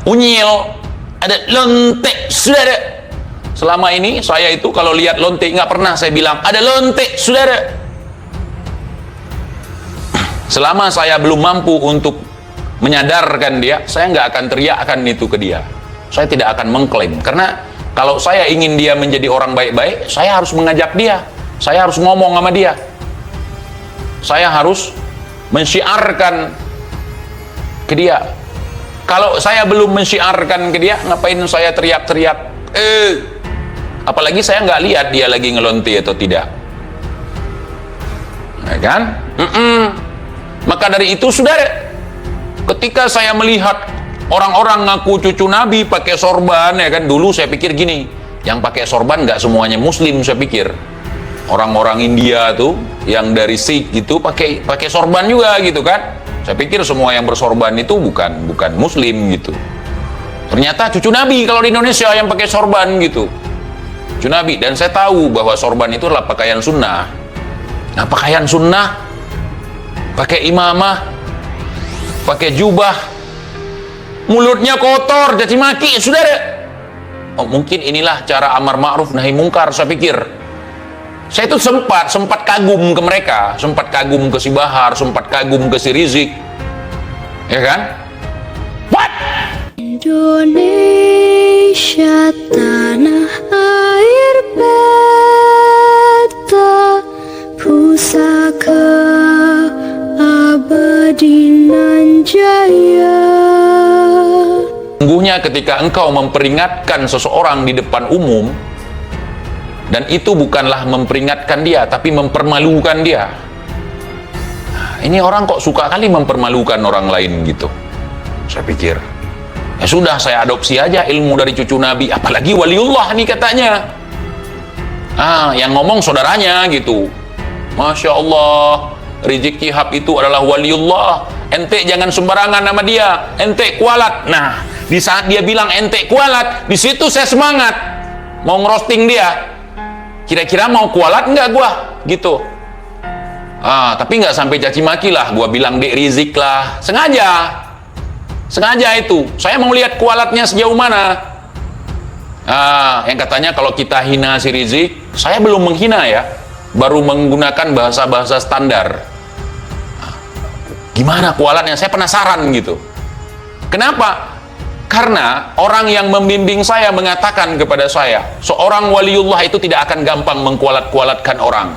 unyil, ada lonte, saudara. Selama ini saya itu kalau lihat lonte nggak pernah saya bilang ada lonte, saudara. Selama saya belum mampu untuk menyadarkan dia, saya nggak akan teriakkan itu ke dia. Saya tidak akan mengklaim, karena kalau saya ingin dia menjadi orang baik-baik, saya harus mengajak dia, saya harus ngomong sama dia, saya harus mensyiarkan ke dia. Kalau saya belum mensyiarkan ke dia, ngapain saya teriak-teriak? Apalagi saya nggak lihat dia lagi ngelonti atau tidak, ya kan? Maka dari itu, saudara, ketika saya melihat orang-orang ngaku cucu Nabi pakai sorban, ya kan, dulu saya pikir gini, yang pakai sorban nggak semuanya Muslim, saya pikir orang-orang India tuh yang dari Sikh gitu pakai sorban juga gitu kan. Saya pikir semua yang bersorban itu bukan Muslim gitu. Ternyata cucu Nabi kalau di Indonesia yang pakai sorban gitu, cucu Nabi. Dan saya tahu bahwa sorban itu adalah pakaian sunnah. Nah, pakaian sunnah, pakai imamah, pakai jubah, mulutnya kotor, caci maki, saudara. Oh, mungkin inilah cara amar ma'ruf nahi mungkar, saya pikir. Saya itu sempat kagum ke mereka, sempat kagum ke si Bahar, sempat kagum ke si Rizik, ya kan? What? Indonesia tanah air beta, pusaka abadi nan jaya. Sungguhnya ketika engkau memperingatkan seseorang di depan umum, dan itu bukanlah memperingatkan dia, tapi mempermalukan dia. Nah, ini orang kok suka kali mempermalukan orang lain gitu. Saya pikir, ya sudah, saya adopsi aja ilmu dari cucu Nabi, apalagi waliullah nih katanya. Yang ngomong saudaranya gitu. Masya Allah, Rizik Syihab itu adalah waliullah. Ente jangan sembarangan nama dia, ente kualat. Nah, di saat dia bilang ente kualat, di situ saya semangat mau ngerosting dia. Kira-kira mau kualat nggak gua gitu. Tapi nggak sampai caci maki lah, gua bilang Dek Rizik lah, sengaja itu saya mau lihat kualatnya sejauh mana. Yang katanya kalau kita hina si Rizik, saya belum menghina ya, baru menggunakan bahasa-bahasa standar. Gimana kualatnya, saya penasaran gitu. Kenapa? Karena orang yang membimbing saya mengatakan kepada saya, seorang waliullah itu tidak akan gampang mengkualat-kualatkan orang.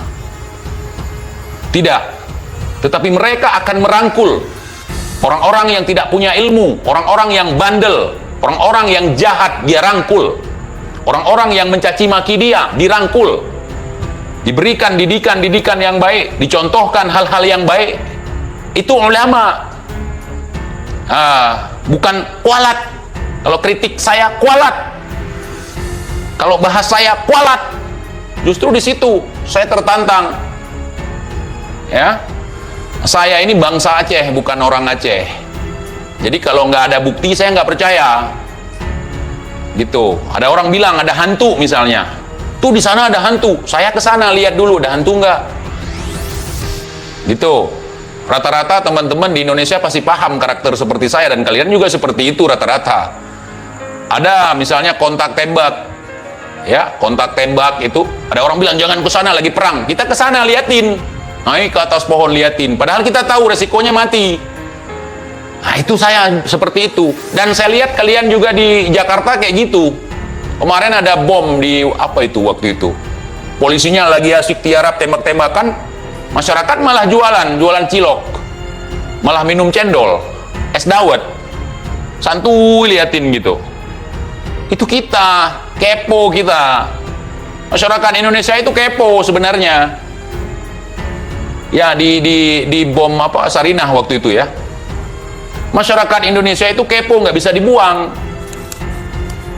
Tidak. Tetapi mereka akan merangkul orang-orang yang tidak punya ilmu, orang-orang yang bandel, orang-orang yang jahat dia rangkul. Orang-orang yang mencaci maki dia dirangkul. Diberikan didikan yang baik, dicontohkan hal-hal yang baik. Itu ulama. Bukan kualat. Kalau kritik saya kualat, kalau bahas saya kualat. Justru di situ saya tertantang. Ya, saya ini bangsa Aceh, bukan orang Aceh. Jadi kalau nggak ada bukti saya nggak percaya. Gitu. Ada orang bilang ada hantu misalnya. Tuh di sana ada hantu. Saya ke sana lihat dulu ada hantu nggak. Gitu. Rata-rata teman-teman di Indonesia pasti paham karakter seperti saya, dan kalian juga seperti itu rata-rata. Ada misalnya kontak tembak, ya, kontak tembak itu ada orang bilang jangan ke sana lagi perang. Kita ke sana liatin, naik ke atas pohon liatin, padahal kita tahu resikonya mati. Nah, itu saya seperti itu, dan saya lihat kalian juga di Jakarta kayak gitu. Kemarin ada bom di apa itu waktu itu, polisinya lagi asik tiarap tembak-tembakan, masyarakat malah jualan cilok, malah minum cendol, es dawet, santuy liatin gitu. Itu kita, kepo kita. Masyarakat Indonesia itu kepo sebenarnya. Ya, di bom apa Sarinah waktu itu ya. Masyarakat Indonesia itu kepo, nggak bisa dibuang.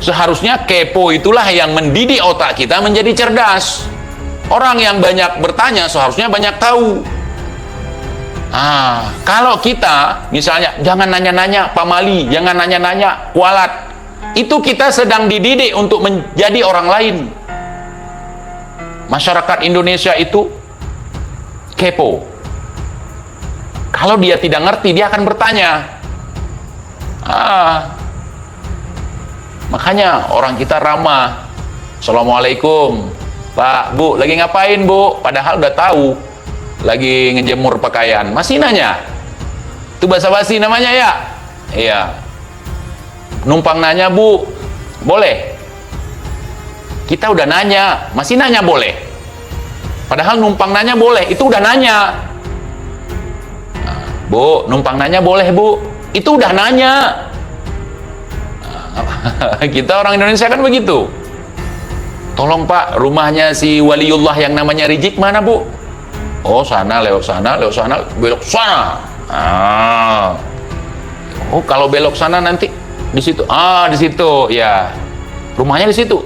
Seharusnya kepo itulah yang mendidik otak kita menjadi cerdas. Orang yang banyak bertanya seharusnya banyak tahu. Kalau kita misalnya jangan nanya-nanya pamali, jangan nanya-nanya kualat, itu kita sedang dididik untuk menjadi orang lain. Masyarakat Indonesia itu kepo. Kalau dia tidak ngerti, dia akan bertanya. Makanya orang kita ramah. Assalamualaikum, Pak, Bu, lagi ngapain, Bu? Padahal udah tahu lagi ngejemur pakaian, masih nanya. Itu basa-basi namanya ya? Iya. Numpang nanya, Bu, boleh? Kita udah nanya, masih nanya boleh? Padahal numpang nanya boleh, itu udah nanya. Nah, Bu, numpang nanya boleh, Bu? Itu udah nanya. Nah, kita orang Indonesia kan begitu. Tolong Pak, rumahnya si waliullah yang namanya Rijik mana, Bu? Oh, sana, lewat sana, belok sana. Ah. Oh, kalau belok sana nanti di situ. Ah, di situ. Ya. Rumahnya di situ.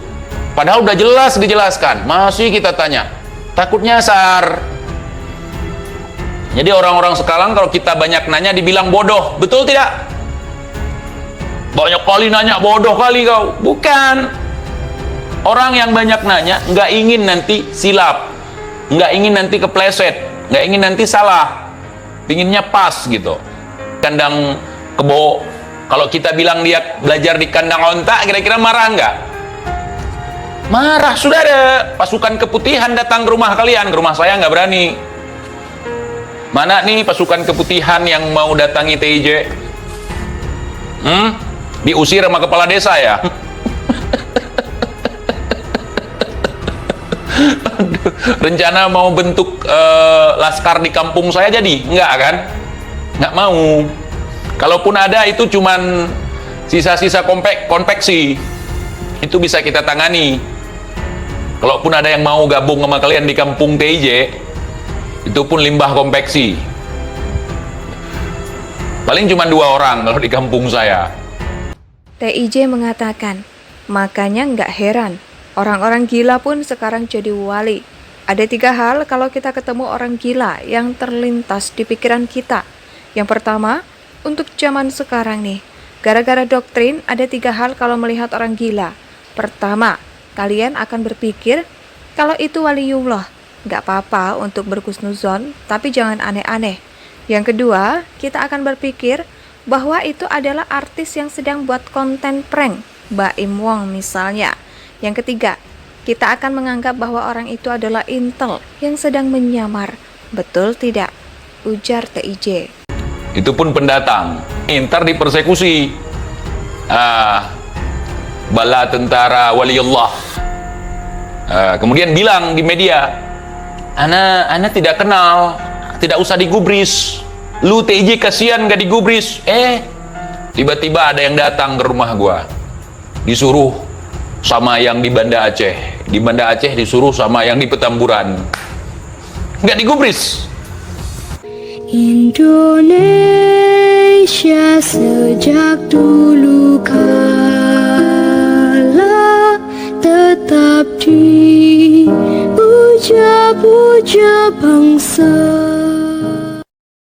Padahal udah jelas dijelaskan. Masih kita tanya. Takut nyasar. Jadi orang-orang sekarang kalau kita banyak nanya dibilang bodoh. Betul tidak? Banyak kali nanya, bodoh kali kau. Bukan. Orang yang banyak nanya nggak ingin nanti silap, nggak ingin nanti kepleset, nggak ingin nanti salah, pinginnya pas gitu. Kandang kebo, kalau kita bilang dia belajar di kandang onta, kira-kira marah nggak? Marah. Sudah ada pasukan keputihan datang ke rumah kalian, ke rumah saya nggak berani. Mana nih pasukan keputihan yang mau datangi TIJ? Diusir sama kepala desa ya? Rencana mau bentuk laskar di kampung saya jadi? Enggak kan? Enggak mau. Kalaupun ada itu cuman sisa-sisa konveksi. Itu bisa kita tangani. Kalaupun ada yang mau gabung sama kalian di kampung TIJ, itu pun limbah konveksi. Paling cuma 2 orang kalau di kampung saya. TIJ mengatakan, makanya nggak heran, orang-orang gila pun sekarang jadi wali. Ada 3 hal kalau kita ketemu orang gila yang terlintas di pikiran kita. Yang pertama, untuk zaman sekarang nih, gara-gara doktrin ada 3 hal kalau melihat orang gila. Pertama, kalian akan berpikir kalau itu waliullah. Nggak apa-apa untuk berhusnuzon, tapi jangan aneh-aneh. Yang kedua, kita akan berpikir bahwa itu adalah artis yang sedang buat konten prank, Baim Wong misalnya. Yang ketiga, kita akan menganggap bahwa orang itu adalah intel yang sedang menyamar. Betul tidak? Ujar TIJ. Itu pun pendatang. Ntar dipersekusi. Bala tentara waliullah. Kemudian bilang di media, Ana tidak kenal, tidak usah digubris. Lu TIJ kasihan gak digubris. Tiba-tiba ada yang datang ke rumah gua, disuruh sama yang di Banda Aceh. Di Banda Aceh disuruh sama yang di Petamburan. Nggak digubris. Indonesia sejak dulu kala tetap dipuja-puja bangsa.